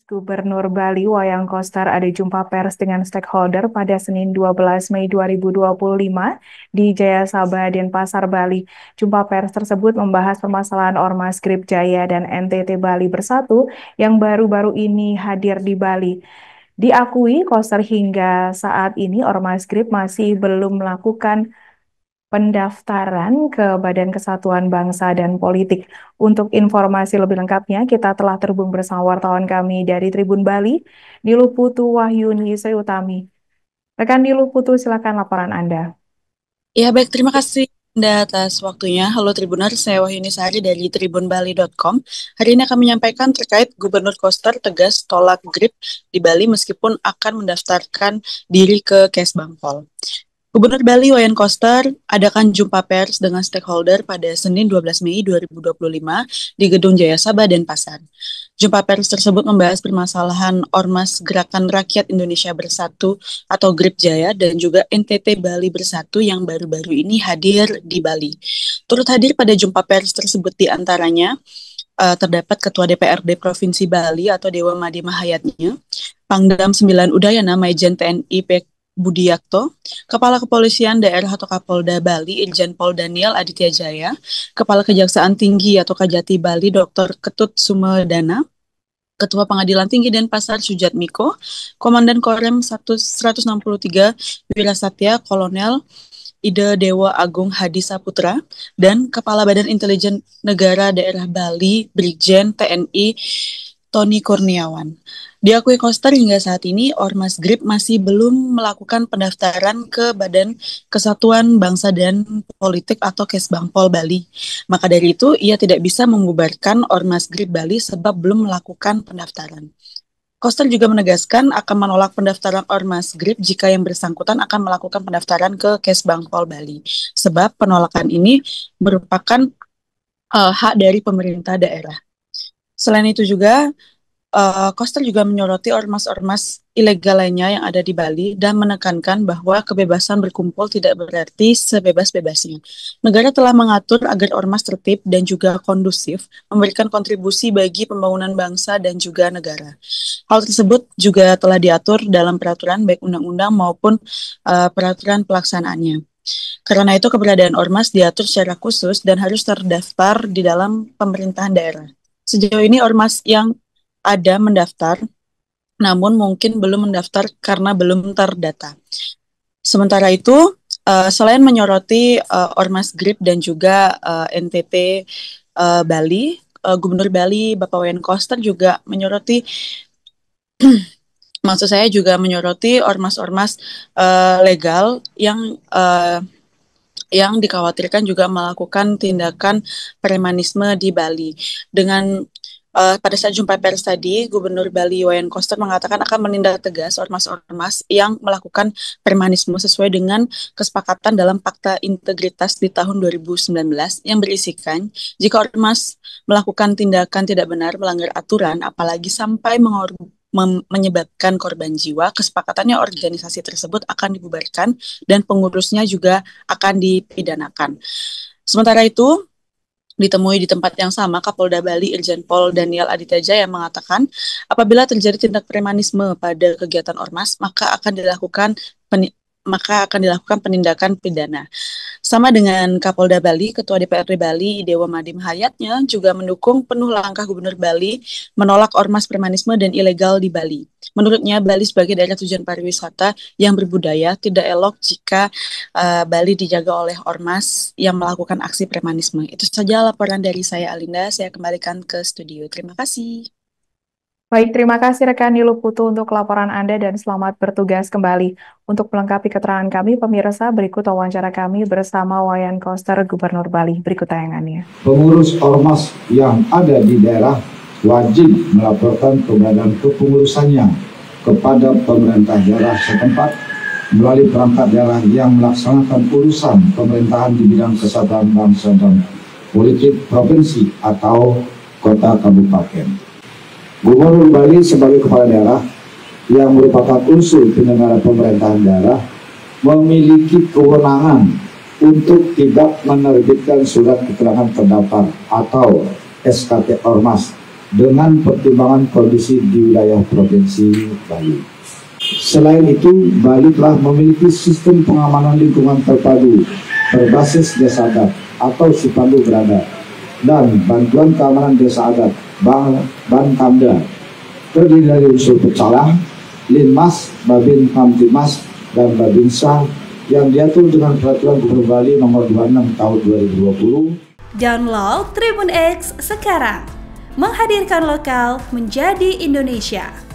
Gubernur Bali Wayan Koster ada jumpa pers dengan stakeholder pada Senin 12 Mei 2025 di Jaya Sabha Denpasar, Bali. Jumpa pers tersebut membahas permasalahan Ormas Grip Jaya dan NTT Bali Bersatu yang baru-baru ini hadir di Bali. Diakui Koster hingga saat ini Ormas Grip masih belum melakukan pendaftaran ke Badan Kesatuan Bangsa dan Politik. Untuk informasi lebih lengkapnya, kita telah terhubung bersama wartawan kami dari Tribun Bali, Niluputu Wahyuni Sriutami. Rekan Niluputu, silakan laporan Anda. Ya, baik. Terima kasih Anda atas waktunya. Halo Tribuners, saya Wahyuni Sari dari tribunbali.com. Hari ini akan menyampaikan terkait Gubernur Koster tegas tolak GRIP di Bali meskipun akan mendaftarkan diri ke Kesbangpol. Gubernur Bali Wayan Koster adakan jumpa pers dengan stakeholder pada Senin 12 Mei 2025 di Gedung Jaya Sabha Denpasar. Jumpa pers tersebut membahas permasalahan Ormas Gerakan Rakyat Indonesia Bersatu atau GRIP Jaya dan juga NTT Bali Bersatu yang baru-baru ini hadir di Bali. Turut hadir pada jumpa pers tersebut di antaranya terdapat Ketua DPRD Provinsi Bali atau Dewa Madi Mahayatnya, Pangdam 9 Udayana Maijen TNI Budiakto, Kepala Kepolisian Daerah atau Kapolda Bali Irjen Pol Daniel Aditya Jaya, Kepala Kejaksaan Tinggi atau Kajati Bali Dr. Ketut Sumedana, Ketua Pengadilan Tinggi Denpasar Sujatmiko, Komandan Korem 163 Wirasatya Kolonel Ide Dewa Agung Hadi Saputra, dan Kepala Badan Intelijen Negara Daerah Bali Brigjen TNI Tony Kurniawan. Diakui Koster hingga saat ini Ormas GRIP masih belum melakukan pendaftaran ke Badan Kesatuan Bangsa dan Politik atau Kesbangpol Bali. Maka dari itu ia tidak bisa membubarkan Ormas GRIP Bali sebab belum melakukan pendaftaran. Koster juga menegaskan akan menolak pendaftaran Ormas GRIP jika yang bersangkutan akan melakukan pendaftaran ke Kesbangpol Bali. Sebab penolakan ini merupakan hak dari pemerintah daerah. Selain itu juga Koster juga menyoroti ormas-ormas ilegal lainnya yang ada di Bali dan menekankan bahwa kebebasan berkumpul tidak berarti sebebas-bebasnya. Negara telah mengatur agar ormas tertib dan juga kondusif, memberikan kontribusi bagi pembangunan bangsa dan juga negara. Hal tersebut juga telah diatur dalam peraturan baik undang-undang maupun peraturan pelaksanaannya. Karena itu keberadaan ormas diatur secara khusus dan harus terdaftar di dalam pemerintahan daerah. Sejauh ini ormas yang ada mendaftar, namun mungkin belum mendaftar karena belum terdata. Sementara itu, selain menyoroti Ormas GRIP dan juga NTT Bali, Gubernur Bali Bapak Wayan Koster juga menyoroti, maksud saya juga menyoroti ormas-ormas legal yang dikhawatirkan juga melakukan tindakan premanisme di Bali. Dengan pada saat jumpa pers tadi, Gubernur Bali Wayan Koster mengatakan akan menindak tegas ormas-ormas yang melakukan premanisme sesuai dengan kesepakatan dalam Fakta Integritas di tahun 2019 yang berisikan jika ormas melakukan tindakan tidak benar melanggar aturan, apalagi sampai menyebabkan korban jiwa, kesepakatannya organisasi tersebut akan dibubarkan dan pengurusnya juga akan dipidanakan. Sementara itu, ditemui di tempat yang sama, Kapolda Bali Irjen Pol Daniel Aditya Jaya mengatakan apabila terjadi tindak premanisme pada kegiatan ormas, maka akan dilakukan penindakan pidana. Sama dengan Kapolda Bali, Ketua DPRD Bali Dewa Madi Mahayatnya juga mendukung penuh langkah Gubernur Bali menolak ormas premanisme dan ilegal di Bali. Menurutnya, Bali sebagai daerah tujuan pariwisata yang berbudaya tidak elok jika Bali dijaga oleh ormas yang melakukan aksi premanisme. Itu saja laporan dari saya, Alinda. Saya kembalikan ke studio. Terima kasih. Baik, terima kasih rekan Niluputu untuk laporan Anda dan selamat bertugas kembali. Untuk melengkapi keterangan kami, pemirsa, berikut wawancara kami bersama Wayan Koster, Gubernur Bali. Berikut tayangannya. Pengurus ormas yang ada di daerah wajib melaporkan keberadaan kepengurusannya kepada pemerintah daerah setempat melalui perangkat daerah yang melaksanakan urusan pemerintahan di bidang kesatuan bangsa dan politik provinsi atau kota kabupaten. Gubernur Bali sebagai kepala daerah yang merupakan unsur penyelenggara pemerintahan daerah memiliki kewenangan untuk tidak menerbitkan surat keterangan terdaftar atau SKT Ormas dengan pertimbangan kondisi di wilayah Provinsi Bali. Selain itu, Bali telah memiliki sistem pengamanan lingkungan terpadu berbasis desa adat atau Sipandu Berada dan bantuan keamanan desa adat Bankamda terdiri dari unsur pecalang, Linmas, Babin Kamtimas, dan Babinsa yang diatur dengan Peraturan Gubernur Bali Nomor 26 Tahun 2020. Download Tribun X sekarang, menghadirkan lokal menjadi Indonesia.